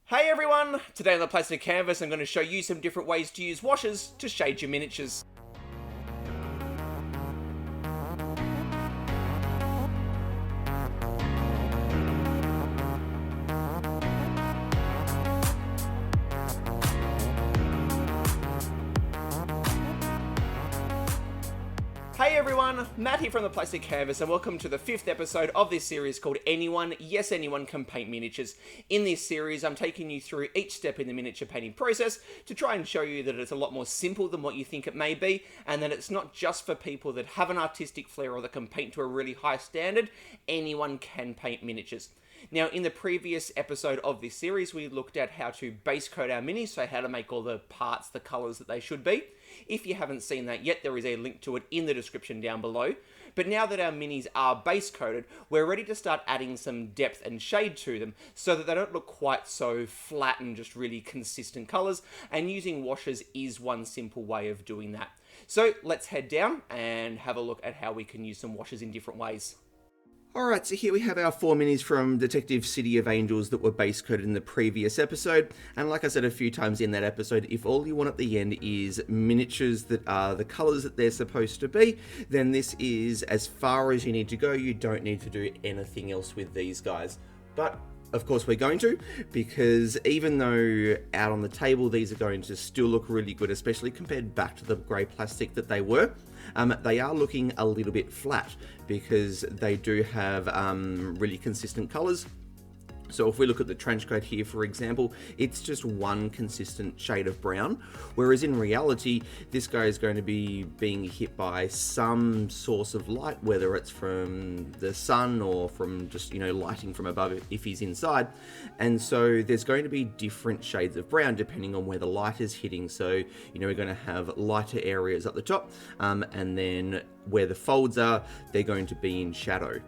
Hey everyone! Today on the plastic canvas I'm going to show you some different ways to use washes to shade your miniatures. Hey everyone, Matt here from the Plastic Canvas and welcome to the 5th episode of this series called Anyone, Yes Anyone Can Paint Miniatures. In this series I'm taking you through each step in the miniature painting process to try and show you that it's a lot more simple than what you think it may be, and that it's not just for people that have an artistic flair or that can paint to a really high standard. Anyone can paint miniatures. Now, in the previous episode of this series, we looked at how to base coat our minis, so how to make all the parts the colours that they should be. If you haven't seen that yet, there is a link to it in the description down below. But now that our minis are base coated, we're ready to start adding some depth and shade to them so that they don't look quite so flat and just really consistent colours, and using washes is one simple way of doing that. So let's head down and have a look at how we can use some washes in different ways. Alright, so here we have our 4 minis from Detective City of Angels that were base coated in the previous episode. And like I said a few times in that episode, if all you want at the end is miniatures that are the colours that they're supposed to be, then this is as far as you need to go. You don't need to do anything else with these guys. But of course we're going to, because even though out on the table these are going to still look really good, especially compared back to the grey plastic that they were, they are looking a little bit flat because they do have really consistent colours. So if we look at the trench coat here, for example, it's just one consistent shade of brown, whereas in reality, this guy is going to be being hit by some source of light, whether it's from the sun or from just, lighting from above if he's inside. And so there's going to be different shades of brown depending on where the light is hitting. So, we're going to have lighter areas at the top, and then where the folds are, they're going to be in shadow.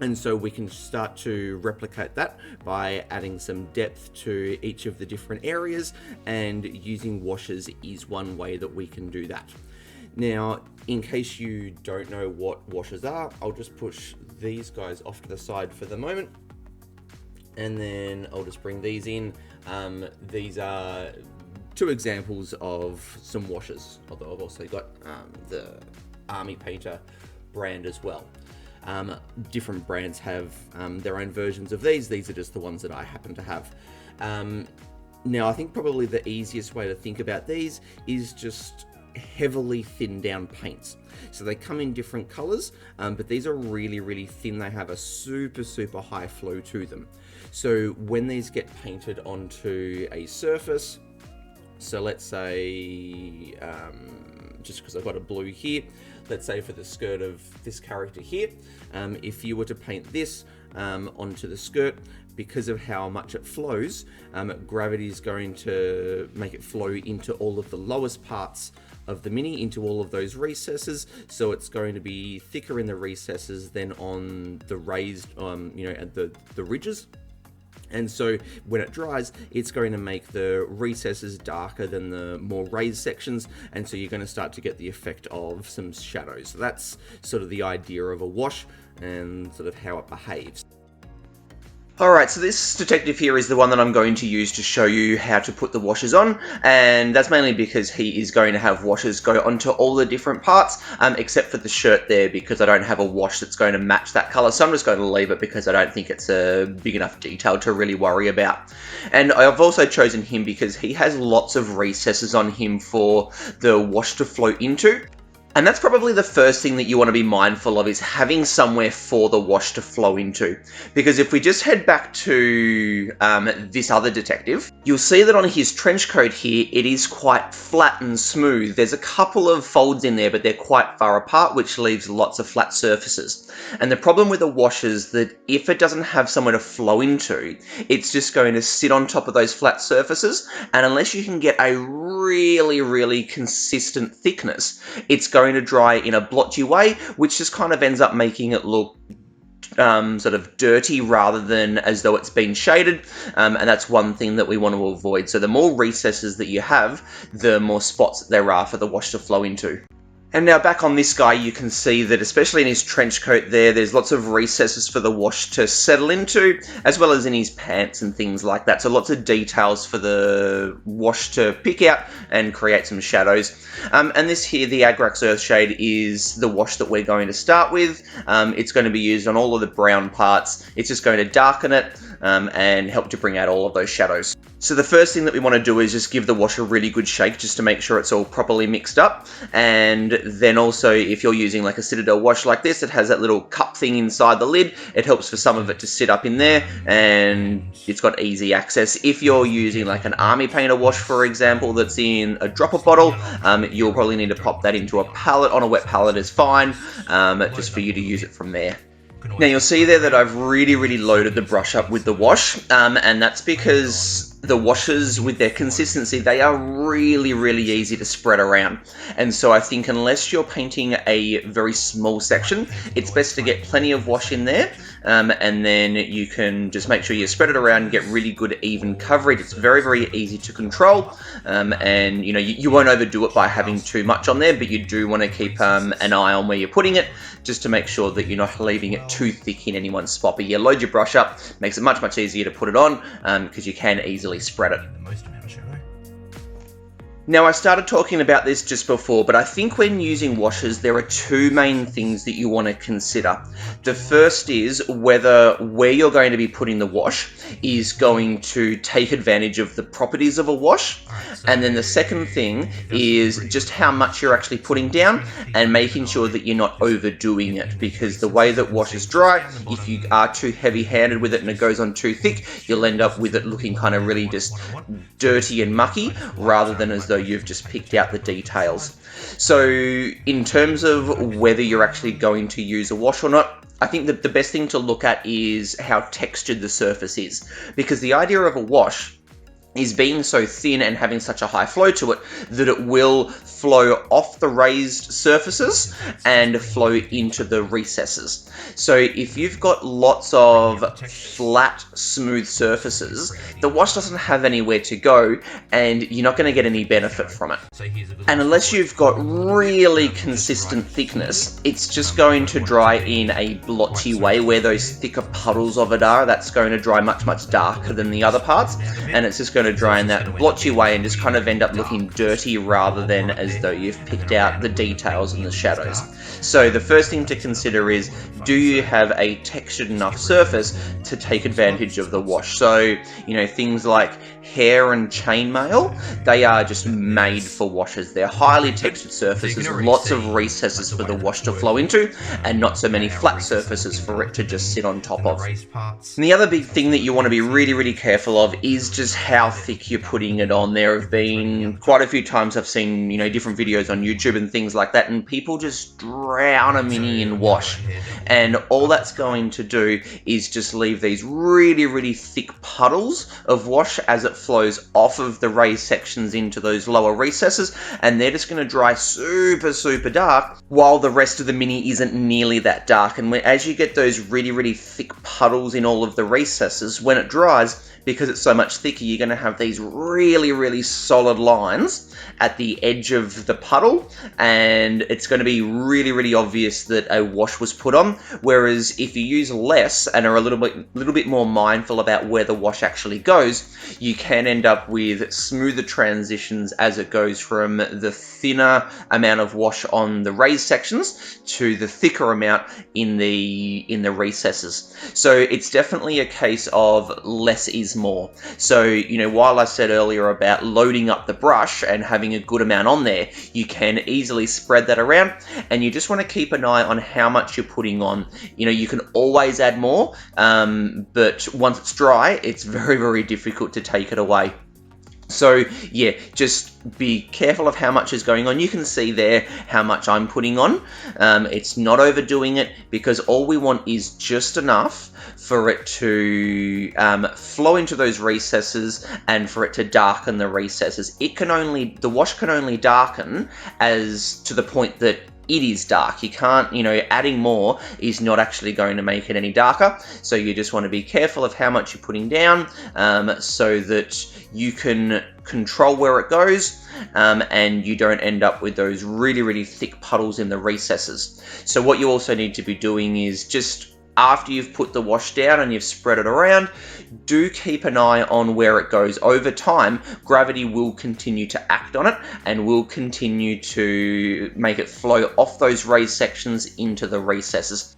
And so we can start to replicate that by adding some depth to each of the different areas, and using washes is one way that we can do that. Now, in case you don't know what washes are, I'll just push these guys off to the side for the moment, and then I'll just bring these in. These are 2 examples of some washes, although I've also got the Army Painter brand as well. Different brands have their own versions of these. These are just the ones that I happen to have. Now, I think probably the easiest way to think about these is just heavily thinned down paints. So they come in different colors, but these are really, really thin. They have a super, super high flow to them. So when these get painted onto a surface, so let's say, just because I've got a blue here, let's say for the skirt of this character here, if you were to paint this onto the skirt, because of how much it flows, gravity is going to make it flow into all of the lowest parts of the mini, into all of those recesses, so it's going to be thicker in the recesses than on the raised, at the ridges. And so when it dries, it's going to make the recesses darker than the more raised sections, and so you're going to start to get the effect of some shadows. So that's sort of the idea of a wash and sort of how it behaves. Alright, so this detective here is the one that I'm going to use to show you how to put the washes on, and that's mainly because he is going to have washes go onto all the different parts, except for the shirt there, because I don't have a wash that's going to match that colour, so I'm just going to leave it because I don't think it's a big enough detail to really worry about. And I've also chosen him because he has lots of recesses on him for the wash to flow into. And that's probably the first thing that you want to be mindful of, is having somewhere for the wash to flow into. Because if we just head back to this other detective, you'll see that on his trench coat here, it is quite flat and smooth. There's a couple of folds in there, but they're quite far apart, which leaves lots of flat surfaces. And the problem with a wash is that if it doesn't have somewhere to flow into, it's just going to sit on top of those flat surfaces. And unless you can get a really, really consistent thickness, it's going to dry in a blotchy way, which just kind of ends up making it look sort of dirty rather than as though it's been shaded, and that's one thing that we want to avoid. So the more recesses that you have, the more spots there are for the wash to flow into. And now back on this guy, you can see that especially in his trench coat there's lots of recesses for the wash to settle into, as well as in his pants and things like that. So lots of details for the wash to pick out and create some shadows. And this here, the Agrax Earthshade, is the wash that we're going to start with. It's going to be used on all of the brown parts. It's just going to darken it and help to bring out all of those shadows. So the first thing that we want to do is just give the wash a really good shake just to make sure it's all properly mixed up. And then also, if you're using like a Citadel wash like this, it has that little cup thing inside the lid. It helps for some of it to sit up in there, and it's got easy access. If you're using like an Army Painter wash, for example, that's in a dropper bottle, you'll probably need to pop that into a palette. On a wet palette is fine, just for you to use it from there. Now you'll see there that I've really loaded the brush up with the wash, and that's because the washes, with their consistency, they are really easy to spread around. And so I think unless you're painting a very small section, it's best to get plenty of wash in there, and then you can just make sure you spread it around and get really good even coverage. It's very easy to control, and you know, you won't overdo it by having too much on there, but you do want to keep an eye on where you're putting it, just to make sure that you're not leaving it too thick in any one spot. But you load your brush up, makes it much easier to put it on, because you can easily spread it. Now, I started talking about this just before, but I think when using washes, there are two main things that you want to consider. The first is whether where you're going to be putting the wash is going to take advantage of the properties of a wash. And then the second thing is just how much you're actually putting down and making sure that you're not overdoing it, because the way that washes dry, if you are too heavy-handed with it and it goes on too thick, you'll end up with it looking kind of really just dirty and mucky, rather than as though you've just picked out the details. So in terms of whether you're actually going to use a wash or not, I think that the best thing to look at is how textured the surface is, because the idea of a wash is being so thin and having such a high flow to it that it will flow off the raised surfaces and flow into the recesses. So if you've got lots of flat, smooth surfaces, the wash doesn't have anywhere to go and you're not going to get any benefit from it. And unless you've got really consistent thickness, it's just going to dry in a blotchy way. Where those thicker puddles of it are, that's going to dry much darker than the other parts, and it's just going to dry in that blotchy way and just kind of end up looking dirty rather than as though you've picked out the details and the shadows. So the first thing to consider is, do you have a textured enough surface to take advantage of the wash? So, you know, things like hair and chainmail, they are just made for washes. They're highly textured surfaces, lots of recesses for the wash to flow into, and not so many flat surfaces for it to just sit on top of. And the other big thing that you want to be really careful of is just how thick you're putting it on. There have been quite a few times I've seen, you know, different videos on YouTube and things like that, and people just drown a mini in wash. And all that's going to do is just leave these really thick puddles of wash as it flows off of the raised sections into those lower recesses, and they're just going to dry super dark, while the rest of the mini isn't nearly that dark. And as you get those really thick puddles in all of the recesses, when it dries, because it's so much thicker, you're going to have these really solid lines at the edge of the puddle, and it's going to be really obvious that a wash was put on. Whereas if you use less and are a little bit more mindful about where the wash actually goes, you can end up with smoother transitions as it goes from the thinner amount of wash on the raised sections to the thicker amount in the recesses. So it's definitely a case of less is more. So, you know, while I said earlier about loading up the brush and having a good amount on there, you can easily spread that around, and you just want to keep an eye on how much you're putting on. You know, you can always add more, but once it's dry, it's very difficult to take it away. So yeah, just be careful of how much is going on. You can see there how much I'm putting on. It's not overdoing it, because all we want is just enough for it to flow into those recesses and for it to darken the recesses. The wash can only darken as to the point that it is dark. You can't, adding more is not actually going to make it any darker. So you just want to be careful of how much you're putting down, so that you can control where it goes, and you don't end up with those really, really thick puddles in the recesses. So what you also need to be doing is just after you've put the wash down and you've spread it around, do keep an eye on where it goes. Over time, gravity will continue to act on it and will continue to make it flow off those raised sections into the recesses.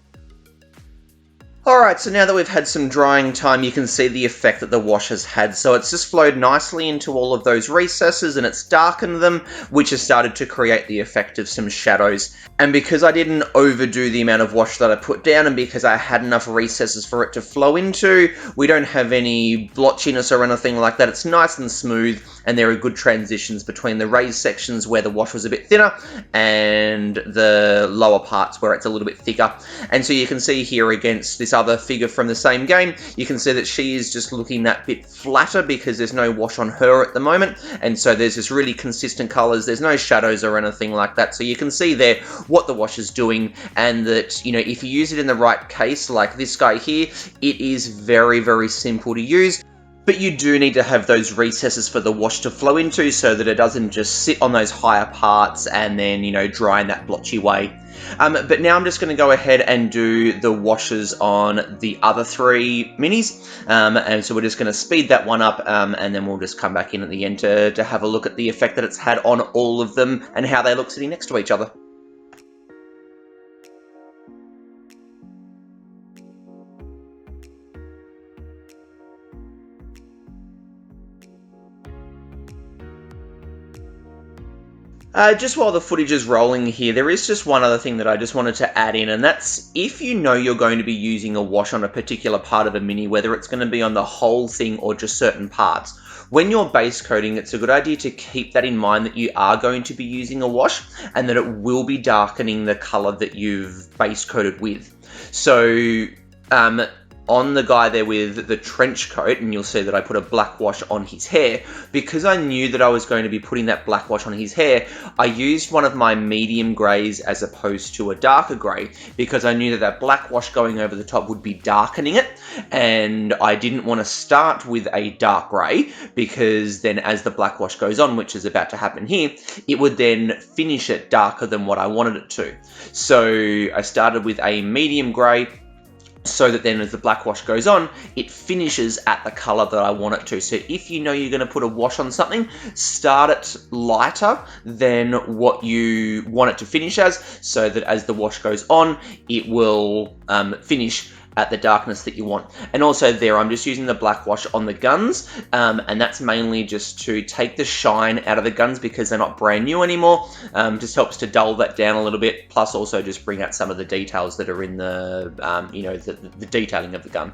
Alright, so now that we've had some drying time, you can see the effect that the wash has had. So it's just flowed nicely into all of those recesses and it's darkened them, which has started to create the effect of some shadows. And because I didn't overdo the amount of wash that I put down, and because I had enough recesses for it to flow into, we don't have any blotchiness or anything like that. It's nice and smooth, and there are good transitions between the raised sections where the wash was a bit thinner and the lower parts where it's a little bit thicker. And so you can see here against this other figure from the same game, you can see that she is just looking that bit flatter because there's no wash on her at the moment, and so there's this really consistent colors, there's no shadows or anything like that. So you can see there what the wash is doing, and that, if you use it in the right case, like this guy here, it is very, very simple to use. But you do need to have those recesses for the wash to flow into so that it doesn't just sit on those higher parts and then, dry in that blotchy way. But now I'm just going to go ahead and do the washes on the other 3 minis. And so we're just going to speed that one up, and then we'll just come back in at the end to have a look at the effect that it's had on all of them and how they look sitting next to each other. Just while the footage is rolling here, there is just one other thing that I just wanted to add in, and that's if you know you're going to be using a wash on a particular part of a mini, whether it's going to be on the whole thing or just certain parts, when you're base coating, it's a good idea to keep that in mind that you are going to be using a wash and that it will be darkening the color that you've base coated with. So, on the guy there with the trench coat, and you'll see that I put a black wash on his hair, because I knew that I was going to be putting that black wash on his hair, I used one of my medium greys as opposed to a darker grey, because I knew that that black wash going over the top would be darkening it, and I didn't want to start with a dark grey, because then as the black wash goes on, which is about to happen here, it would then finish it darker than what I wanted it to. So I started with a medium grey, so that then as the black wash goes on, it finishes at the color that I want it to. So if you know you're going to put a wash on something, start it lighter than what you want it to finish as, so that as the wash goes on, it will finish at the darkness that you want. And also there, I'm just using the black wash on the guns, and that's mainly just to take the shine out of the guns because they're not brand new anymore. Just helps to dull that down a little bit, plus also just bring out some of the details that are in the, the detailing of the gun.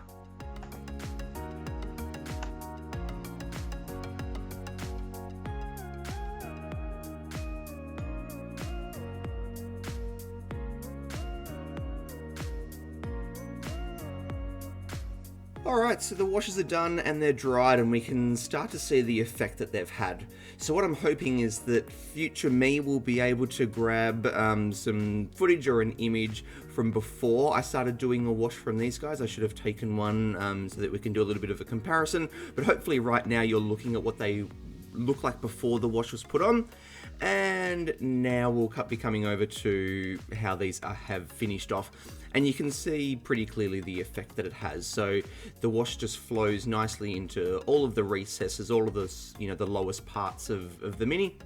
Alright, so the washes are done and they're dried, and we can start to see the effect that they've had. So what I'm hoping is that future me will be able to grab some footage or an image from before I started doing a wash from these guys. I should have taken one so that we can do a little bit of a comparison, but hopefully right now you're looking at what they look like before the wash was put on. And now we'll be coming over to how these have finished off, and you can see pretty clearly the effect that it has. So the wash just flows nicely into all of the recesses, all of the the lowest parts of the mini.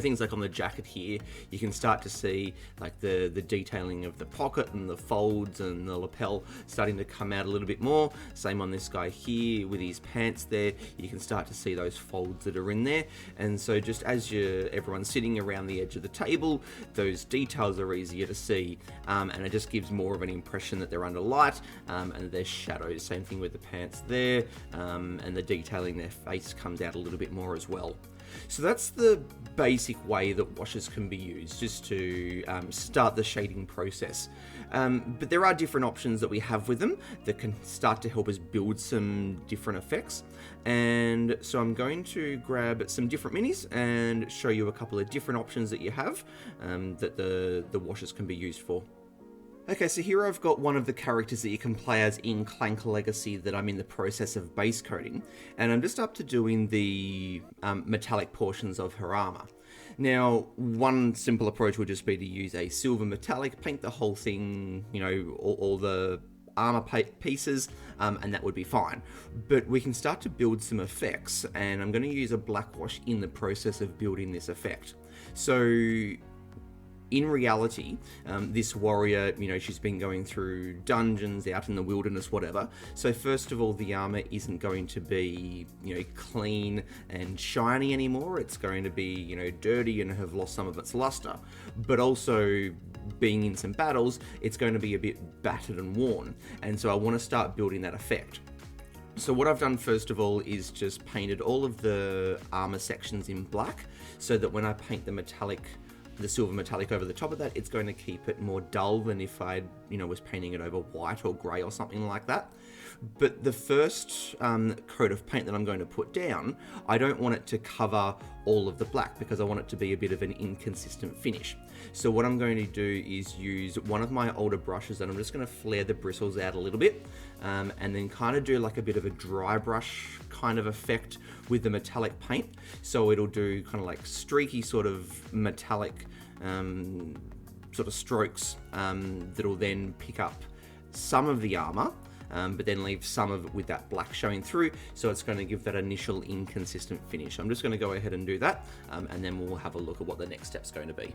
Things like on the jacket here, you can start to see like the detailing of the pocket and the folds and the lapel starting to come out a little bit more. Same on this guy here with his pants there, you can start to see those folds that are in there. And so just as everyone's sitting around the edge of the table, those details are easier to see, and it just gives more of an impression that they're under light, and there's shadows. Same thing with the pants there, and the detailing their face comes out a little bit more as well. So that's the basic way that washes can be used, just to start the shading process. But there are different options that we have with them that can start to help us build some different effects. And so I'm going to grab some different minis and show you a couple of different options that you have that the washes can be used for. Okay, so here I've got one of the characters that you can play as in Clank Legacy that I'm in the process of base coating, and I'm just up to doing the metallic portions of her armor. Now, one simple approach would just be to use a silver metallic, paint the whole thing, you know, all the armor pieces, and that would be fine. But we can start to build some effects, and I'm going to use a black wash in the process of building this effect. So in reality, this warrior, you know, she's been going through dungeons, out in the wilderness, whatever. So first of all, the armor isn't going to be, you know, clean and shiny anymore. It's going to be, you know, dirty and have lost some of its luster. But also, being in some battles, it's going to be a bit battered and worn. And so I want to start building that effect. So what I've done first of all is just painted all of the armor sections in black, so that when I paint the silver metallic over the top of that, it's going to keep it more dull than if I, you know, was painting it over white or grey or something like that. But the first coat of paint that I'm going to put down, I don't want it to cover all of the black because I want it to be a bit of an inconsistent finish. So what I'm going to do is use one of my older brushes, and I'm just going to flare the bristles out a little bit, and then kind of do like a bit of a dry brush kind of effect with the metallic paint. So it'll do kind of like streaky sort of metallic sort of strokes that'll then pick up some of the armor, but then leave some of it with that black showing through, so it's going to give that initial inconsistent finish. I'm just going to go ahead and do that, and then we'll have a look at what the next step's going to be.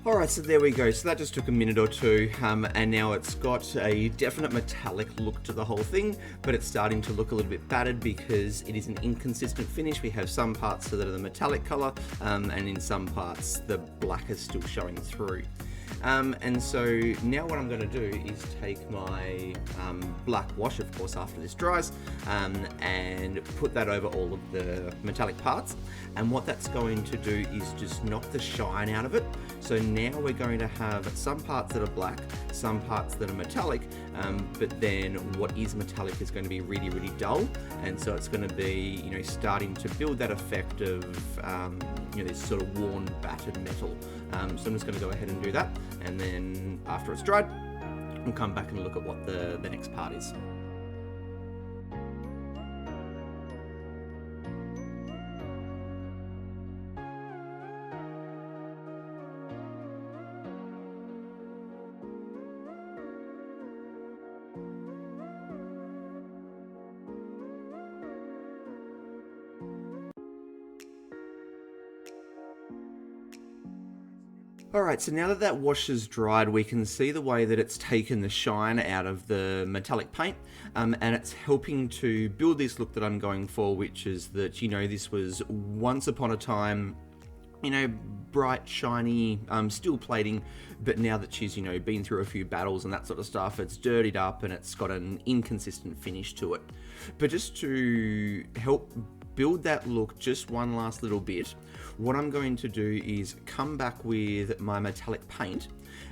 Alright, so there we go. So that just took a minute or two, and now it's got a definite metallic look to the whole thing, but it's starting to look a little bit battered because it is an inconsistent finish. We have some parts that are the metallic color, and in some parts the black is still showing through. And so now what I'm going to do is take my black wash, of course, after this dries, and put that over all of the metallic parts. And what that's going to do is just knock the shine out of it. So now we're going to have some parts that are black, some parts that are metallic, but then what is metallic is going to be really, really dull. And so it's going to be, you know, starting to build that effect of, you know, this sort of worn, battered metal. So I'm just going to go ahead and do that. And then after it's dried, we'll come back and look at what the next part is. Alright, so now that that wash is dried, we can see the way that it's taken the shine out of the metallic paint, and it's helping to build this look that I'm going for, which is that, you know, this was once upon a time, you know, bright, shiny steel plating, but now that she's, you know, been through a few battles and that sort of stuff, it's dirtied up and it's got an inconsistent finish to it. But just to help build that look just one last little bit, what I'm going to do is come back with my metallic paint,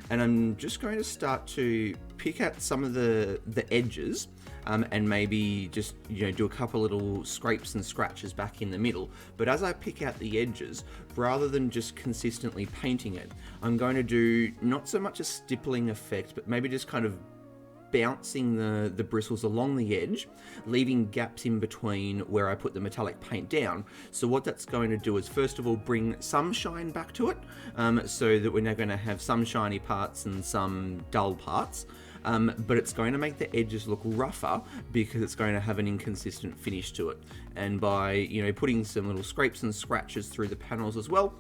and I'm just going to start to pick at some of the edges, and maybe just, you know, do a couple little scrapes and scratches back in the middle. But as I pick out the edges, rather than just consistently painting it, I'm going to do not so much a stippling effect, but maybe just kind of bouncing the bristles along the edge, leaving gaps in between where I put the metallic paint down. So what that's going to do is, first of all, bring some shine back to it, so that we're now going to have some shiny parts and some dull parts. But it's going to make the edges look rougher because it's going to have an inconsistent finish to it. And by, putting some little scrapes and scratches through the panels as well,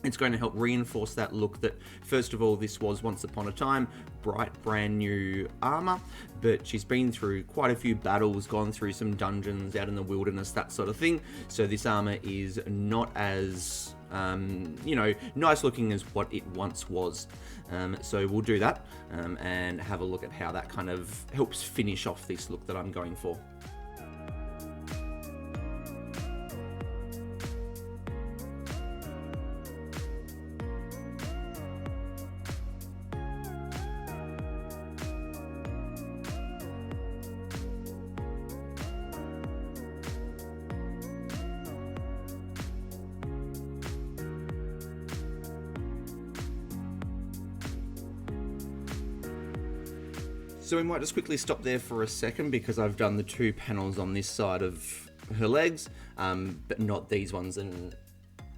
it's going to help reinforce that look that, first of all, this was once upon a time bright, brand new armor, but she's been through quite a few battles, gone through some dungeons out in the wilderness, that sort of thing. So this armor is not as, nice looking as what it once was. So we'll do that and have a look at how that kind of helps finish off this look that I'm going for. So we might just quickly stop there for a second because I've done the two panels on this side of her legs, but not these ones. And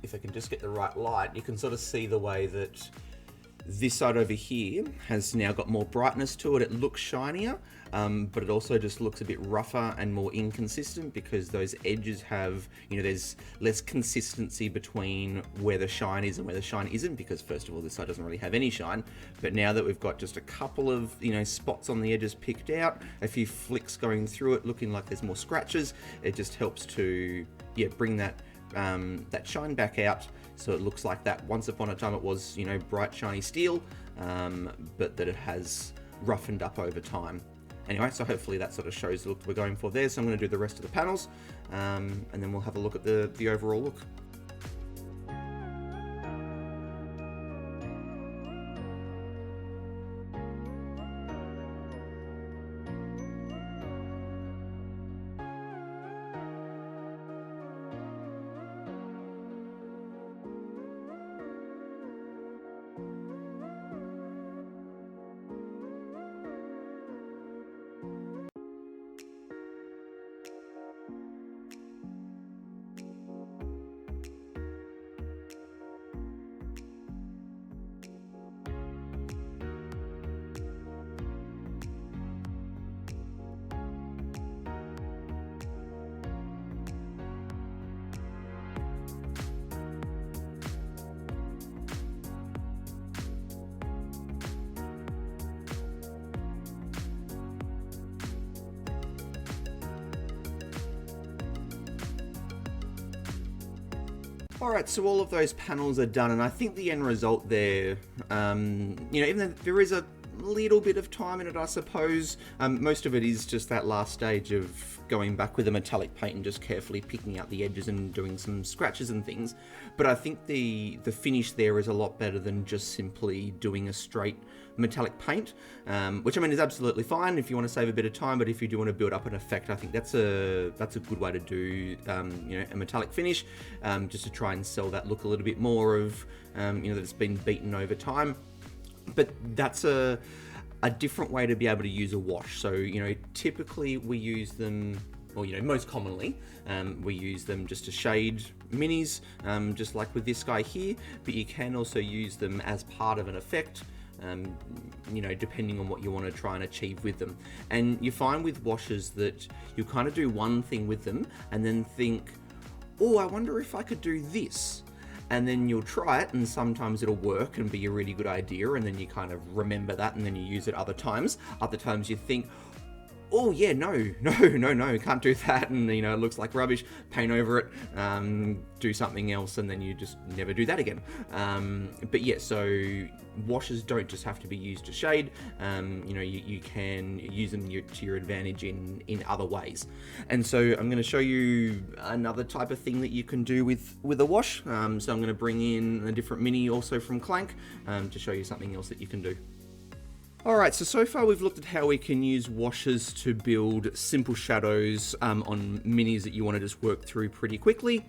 if I can just get the right light, you can sort of see the way that this side over here has now got more brightness to it. It looks shinier, but it also just looks a bit rougher and more inconsistent because those edges have, there's less consistency between where the shine is and where the shine isn't, because first of all, this side doesn't really have any shine. But now that we've got just a couple of, spots on the edges picked out, a few flicks going through it, looking like there's more scratches, it just helps to, bring that shine back out. So it looks like that once upon a time it was, bright shiny steel, but that it has roughened up over time. Anyway, so hopefully that sort of shows the look we're going for there. So I'm going to do the rest of the panels, and then we'll have a look at the overall look. Alright, so all of those panels are done, and I think the end result there, even though there is a little bit of time in it, I suppose, most of it is just that last stage of going back with a metallic paint and just carefully picking out the edges and doing some scratches and things. But I think the finish there is a lot better than just simply doing a straight metallic paint, which is absolutely fine if you want to save a bit of time. But if you do want to build up an effect, I think that's a good way to do a metallic finish, just to try and sell that look a little bit more of that it's been beaten over time. But that's a different way to be able to use a wash. So typically we use them, or most commonly we use them just to shade minis, just like with this guy here. But you can also use them as part of an effect, depending on what you want to try and achieve with them. And you find with washes that you kind of do one thing with them and then think, oh, I wonder if I could do this. And then you'll try it, and sometimes it'll work and be a really good idea, and then you kind of remember that, and then you use it other times. Other times you think, oh yeah, no, can't do that, and it looks like rubbish, paint over it, do something else, and then you just never do that again. But yeah, so washes don't just have to be used to shade. You can use them to your advantage in other ways. And so I'm going to show you another type of thing that you can do with a wash. So I'm going to bring in a different mini also from Clank, to show you something else that you can do. Alright, so far we've looked at how we can use washes to build simple shadows on minis that you want to just work through pretty quickly.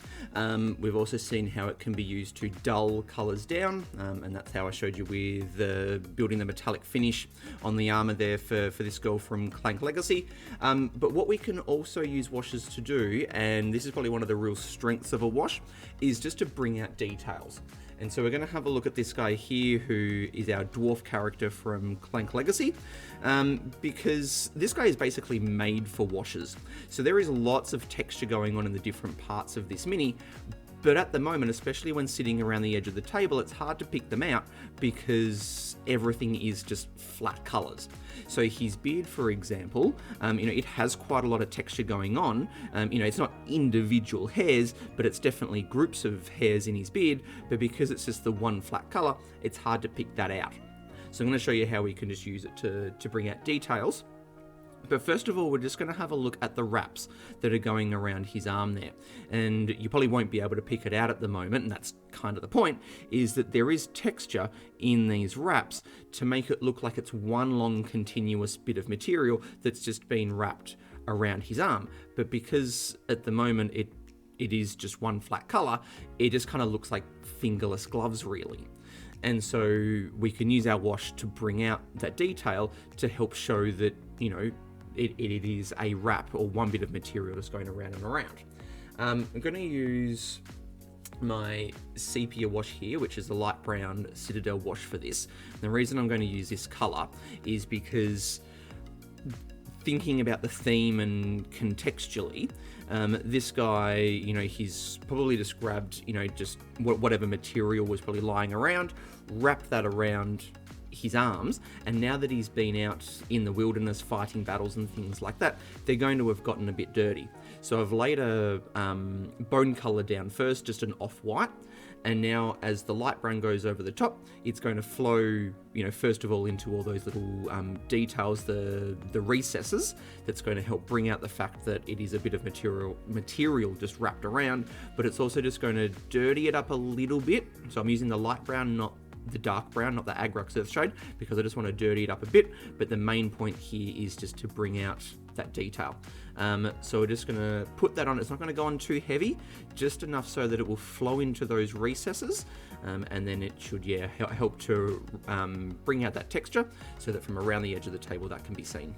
We've also seen how it can be used to dull colours down, and that's how I showed you with building the metallic finish on the armour there for this girl from Clank Legacy. But what we can also use washes to do, and this is probably one of the real strengths of a wash, is just to bring out details. And so we're going to have a look at this guy here, who is our dwarf character from Clank Legacy, because this guy is basically made for washes. So there is lots of texture going on in the different parts of this mini, but at the moment, especially when sitting around the edge of the table, it's hard to pick them out because everything is just flat colors. So his beard, for example, it has quite a lot of texture going on. It's not individual hairs, but it's definitely groups of hairs in his beard, but because it's just the one flat color, it's hard to pick that out. So I'm going to show you how we can just use it to bring out details. But first of all, we're just going to have a look at the wraps that are going around his arm there. And you probably won't be able to pick it out at the moment, and that's kind of the point, is that there is texture in these wraps to make it look like it's one long continuous bit of material that's just been wrapped around his arm. But because at the moment it is just one flat color, it just kind of looks like fingerless gloves really. And so we can use our wash to bring out that detail to help show that, it is a wrap or one bit of material just going around and around. I'm going to use my sepia wash here, which is the light brown Citadel wash for this. And the reason I'm going to use this color is because thinking about the theme and contextually, this guy, he's probably just grabbed, just whatever material was probably lying around, wrapped that around his arms, and now that he's been out in the wilderness fighting battles and things like that, they're going to have gotten a bit dirty. So I've laid a bone color down first, just an off-white, and now as the light brown goes over the top, it's going to flow, first of all into all those little details, the recesses, that's going to help bring out the fact that it is a bit of material just wrapped around, but it's also just going to dirty it up a little bit. So I'm using the light brown, not the dark brown, not the Agrax Earthshade, because I just want to dirty it up a bit, but the main point here is just to bring out that detail. So we're just going to put that on. It's not going to go on too heavy, just enough so that it will flow into those recesses, and then it should help to bring out that texture so that from around the edge of the table that can be seen.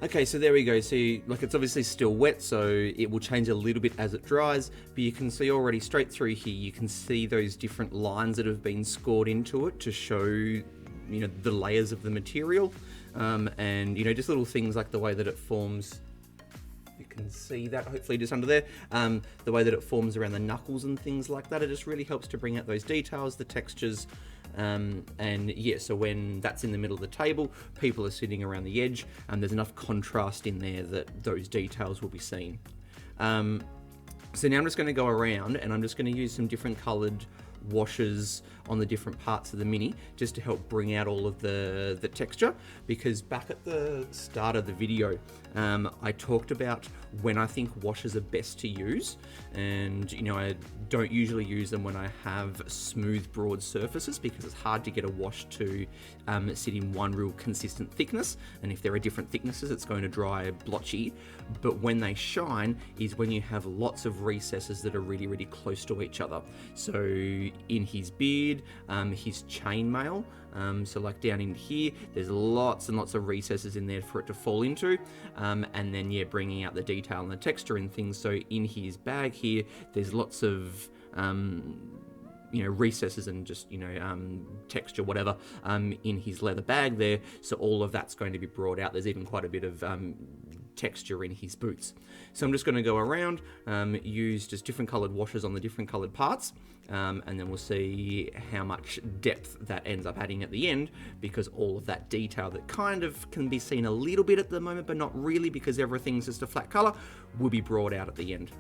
Okay, so there we go. See, it's obviously still wet, so it will change a little bit as it dries, but you can see already straight through here, you can see those different lines that have been scored into it to show, the layers of the material, and, just little things like the way that it forms. You can see that hopefully just under there, the way that it forms around the knuckles and things like that. It just really helps to bring out those details, the textures, so when that's in the middle of the table, people are sitting around the edge, and there's enough contrast in there that those details will be seen. So now I'm just going to go around and I'm just going to use some different coloured washes on the different parts of the mini just to help bring out all of the texture, because back at the start of the video I talked about when I think washes are best to use, and I don't usually use them when I have smooth broad surfaces because it's hard to get a wash to sit in one real consistent thickness, and if there are different thicknesses it's going to dry blotchy. But when they shine is when you have lots of recesses that are really, really close to each other. So in his beard, his chainmail, so like down in here, there's lots and lots of recesses in there for it to fall into, and then bringing out the detail and the texture and things. So in his bag here, there's lots of recesses and just texture, whatever, in his leather bag there. So all of that's going to be brought out. There's even quite a bit of texture in his boots. So I'm just going to go around, use just different coloured washes on the different coloured parts, and then we'll see how much depth that ends up adding at the end, because all of that detail that kind of can be seen a little bit at the moment, but not really because everything's just a flat colour, will be brought out at the end.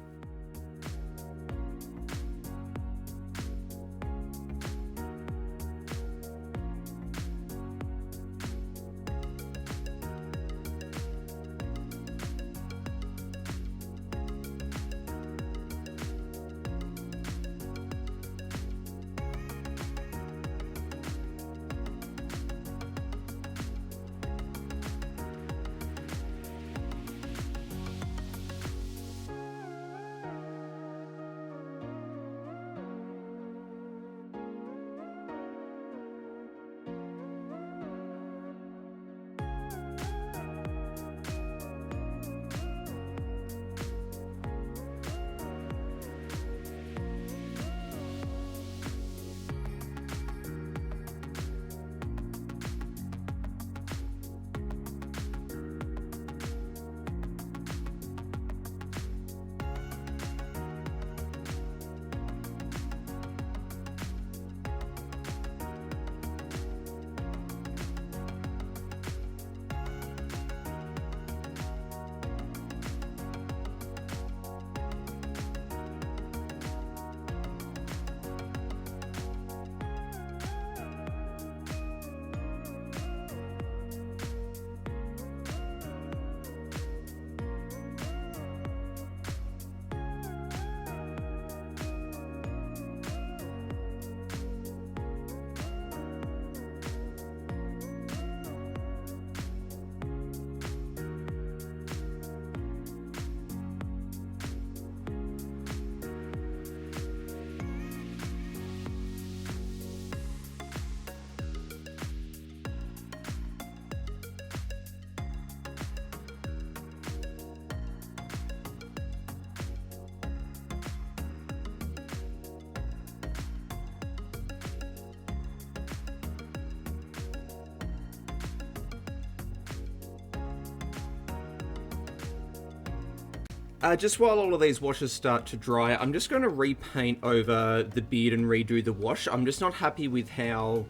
Just while all of these washes start to dry, I'm just going to repaint over the beard and redo the wash. I'm just not happy with how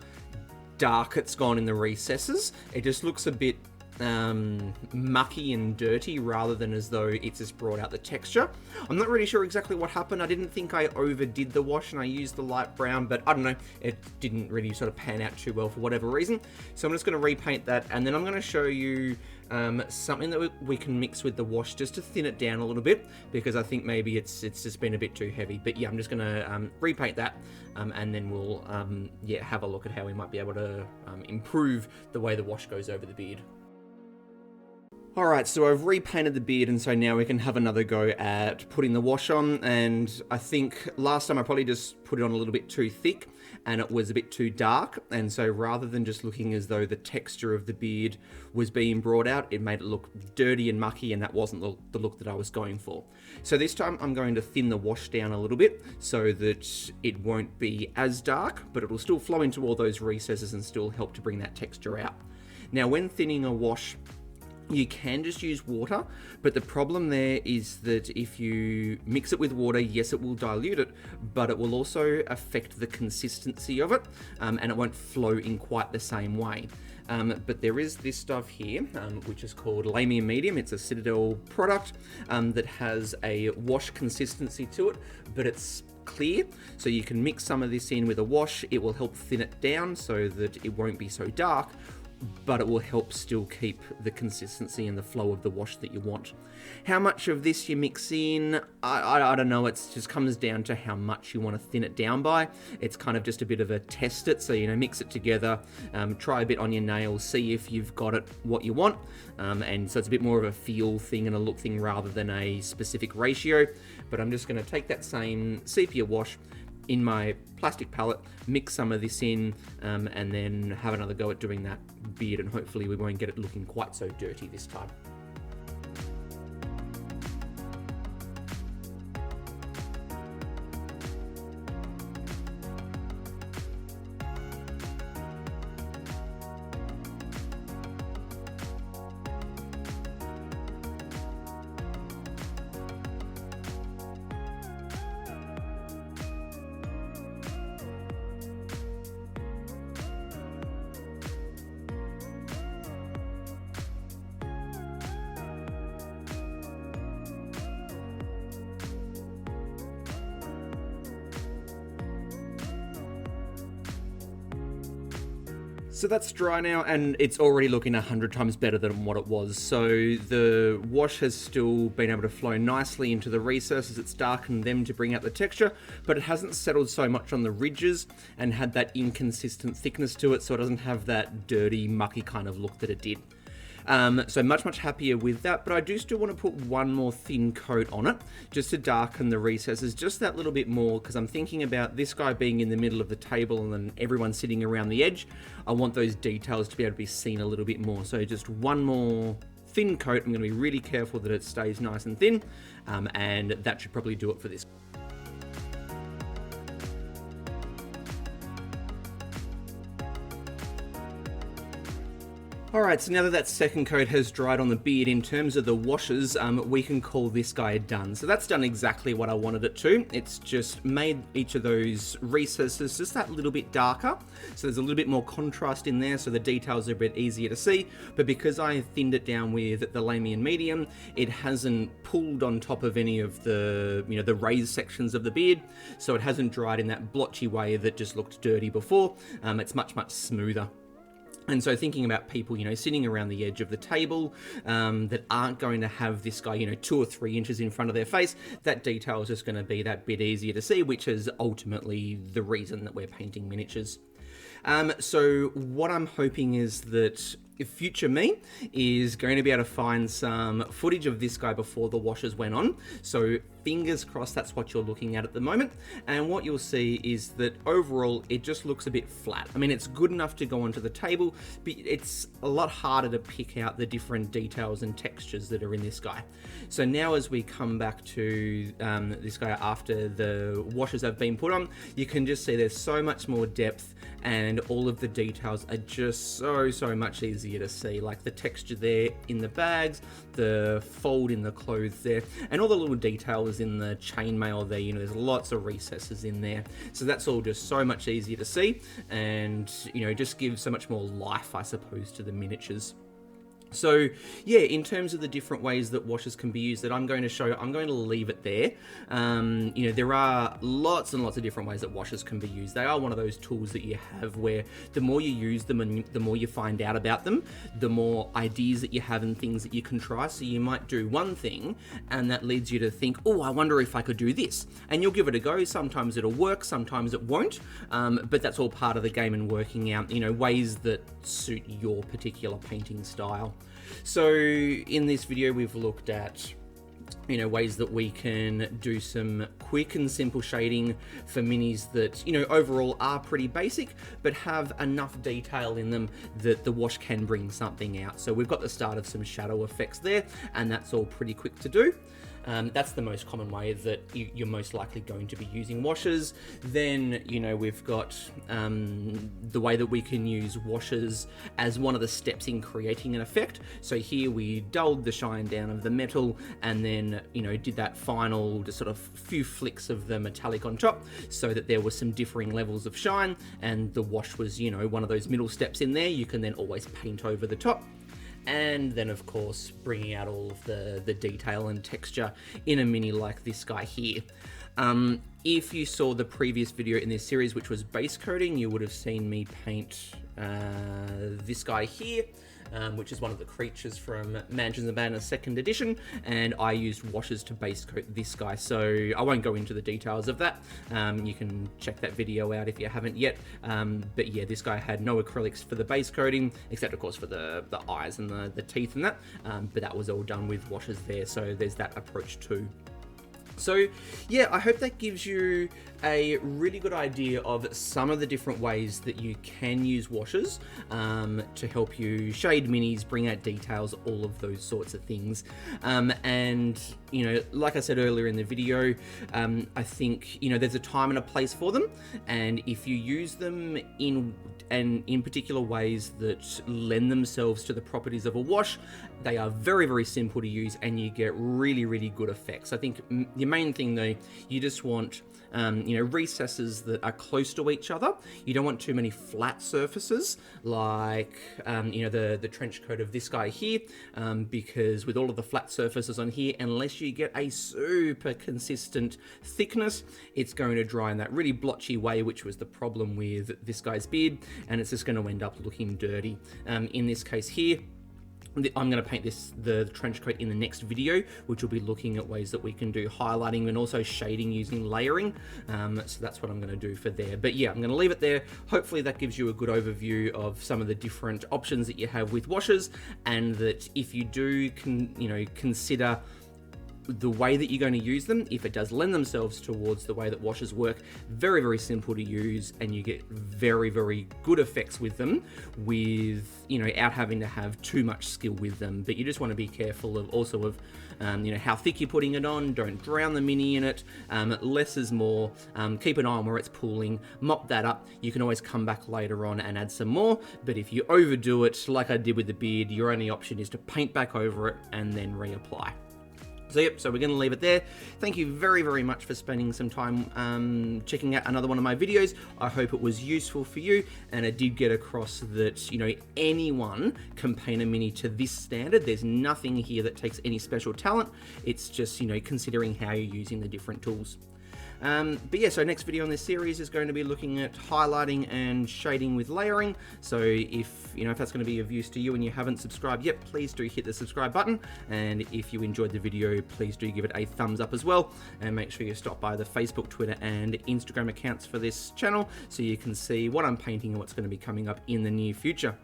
dark it's gone in the recesses. It just looks a bit mucky and dirty rather than as though it's just brought out the texture. I'm not really sure exactly what happened. I didn't think I overdid the wash and I used the light brown, but I don't know, it didn't really sort of pan out too well for whatever reason. So I'm just going to repaint that, and then I'm going to show you something that we can mix with the wash just to thin it down a little bit, because I think maybe it's just been a bit too heavy. But yeah, I'm just going to repaint that, and then we'll have a look at how we might be able to improve the way the wash goes over the beard. Alright, so I've repainted the beard, and so now we can have another go at putting the wash on. And I think last time I probably just put it on a little bit too thick and it was a bit too dark, and so rather than just looking as though the texture of the beard was being brought out, it made it look dirty and mucky, and that wasn't the look that I was going for. So this time I'm going to thin the wash down a little bit so that it won't be as dark, but it will still flow into all those recesses and still help to bring that texture out. Now, when thinning a wash, you can just use water, but the problem there is that if you mix it with water, yes, it will dilute it, but it will also affect the consistency of it, and it won't flow in quite the same way. But there is this stuff here, which is called Lamium Medium. It's a Citadel product that has a wash consistency to it, but it's clear, so you can mix some of this in with a wash. It will help thin it down so that it won't be so dark, but it will help still keep the consistency and the flow of the wash that you want. How much of this you mix in, I don't know. It just comes down to how much you want to thin it down by. It's kind of just a bit of a test it, so mix it together, try a bit on your nails, see if you've got it what you want, and so it's a bit more of a feel thing and a look thing rather than a specific ratio. But I'm just going to take that same sepia wash in my plastic palette, mix some of this in, and then have another go at doing that beard, and hopefully we won't get it looking quite so dirty this time. So that's dry now, and it's already looking 100 times better than what it was. So the wash has still been able to flow nicely into the recesses. It's darkened them to bring out the texture, but it hasn't settled so much on the ridges and had that inconsistent thickness to it, so it doesn't have that dirty, mucky kind of look that it did. So much happier with that, but I do still want to put one more thin coat on it just to darken the recesses just that little bit more, because I'm thinking about this guy being in the middle of the table and then everyone sitting around the edge. I want those details to be able to be seen a little bit more. So just one more thin coat. I'm going to be really careful that it stays nice and thin, and that should probably do it for this. Alright, so now that that second coat has dried on the beard, in terms of the washes, we can call this guy done. So that's done exactly what I wanted it to. It's just made each of those recesses just that little bit darker. So there's a little bit more contrast in there, so the details are a bit easier to see. But because I thinned it down with the Lamian medium, it hasn't pulled on top of any of the, the raised sections of the beard. So it hasn't dried in that blotchy way that just looked dirty before. It's much smoother. And so thinking about people, sitting around the edge of the table that aren't going to have this guy, 2 or 3 inches in front of their face, that detail is just going to be that bit easier to see, which is ultimately the reason that we're painting miniatures. So what I'm hoping is that future me is going to be able to find some footage of this guy before the washes went on. So fingers crossed that's what you're looking at the moment. And what you'll see is that overall it just looks a bit flat. I mean, it's good enough to go onto the table, but it's a lot harder to pick out the different details and textures that are in this guy. So now as we come back to this guy after the washes have been put on, you can just see there's so much more depth and all of the details are just so much easier to see, like the texture there in the bags, the fold in the clothes there, and all the little details in the chainmail there. There's lots of recesses in there, so that's all just so much easier to see, and just gives so much more life, I suppose, to the miniatures. So yeah, in terms of the different ways that washes can be used that I'm going to show, I'm going to leave it there. There are lots and lots of different ways that washes can be used. They are one of those tools that you have where the more you use them and the more you find out about them, the more ideas that you have and things that you can try. So you might do one thing and that leads you to think, oh, I wonder if I could do this. And you'll give it a go. Sometimes it'll work, sometimes it won't. But that's all part of the game and working out, ways that suit your particular painting style. So in this video, we've looked at ways that we can do some quick and simple shading for minis that, overall are pretty basic, but have enough detail in them that the wash can bring something out. So we've got the start of some shadow effects there, and that's all pretty quick to do. That's the most common way that you're most likely going to be using washes. Then, we've got the way that we can use washes as one of the steps in creating an effect. So here we dulled the shine down of the metal and then, did that final just sort of few flicks of the metallic on top so that there were some differing levels of shine, and the wash was, one of those middle steps in there. You can then always paint over the top. And then, of course, bringing out all of the detail and texture in a mini like this guy here. If you saw the previous video in this series, which was base coating, you would have seen me paint this guy here, which is one of the creatures from Mansions of Madness 2nd edition, and I used washes to base coat this guy, so I won't go into the details of that. You can check that video out if you haven't yet, but yeah, this guy had no acrylics for the base coating, except of course for the eyes and the teeth and that, but that was all done with washes there, so there's that approach too. So yeah, I hope that gives you a really good idea of some of the different ways that you can use washes to help you shade minis, bring out details, all of those sorts of things. And like I said earlier in the video, I think there's a time and a place for them, and if you use them in particular ways that lend themselves to the properties of a wash, they are very simple to use and you get really good effects. I think you Your main thing though, you just want recesses that are close to each other. You don't want too many flat surfaces like, the trench coat of this guy here, because with all of the flat surfaces on here, unless you get a super consistent thickness, it's going to dry in that really blotchy way, which was the problem with this guy's beard, and it's just going to end up looking dirty. In this case here, I'm going to paint the trench coat in the next video, which will be looking at ways that we can do highlighting and also shading using layering. So that's what I'm going to do for there. But yeah, I'm going to leave it there. Hopefully that gives you a good overview of some of the different options that you have with washes, and that if you do consider the way that you're going to use them, if it does lend themselves towards the way that washers work, very, very simple to use, and you get very, very good effects with them without having to have too much skill with them. But you just want to be careful of how thick you're putting it on. Don't drown the mini in it. Less is more. Keep an eye on where it's pooling. Mop that up. You can always come back later on and add some more. But if you overdo it, like I did with the beard, your only option is to paint back over it and then reapply. So yep, so we're going to leave it there. Thank you very, very much for spending some time checking out another one of my videos. I hope it was useful for you, and it did get across that, anyone can paint a mini to this standard. There's nothing here that takes any special talent. It's just, considering how you're using the different tools. But yeah, so next video in this series is going to be looking at highlighting and shading with layering. So if that's going to be of use to you and you haven't subscribed yet, please do hit the subscribe button. And if you enjoyed the video, please do give it a thumbs up as well. And make sure you stop by the Facebook, Twitter, and Instagram accounts for this channel so you can see what I'm painting and what's going to be coming up in the near future.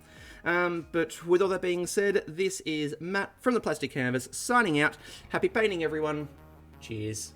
But with all that being said, this is Matt from the Plastic Canvas signing out. Happy painting, everyone. Cheers.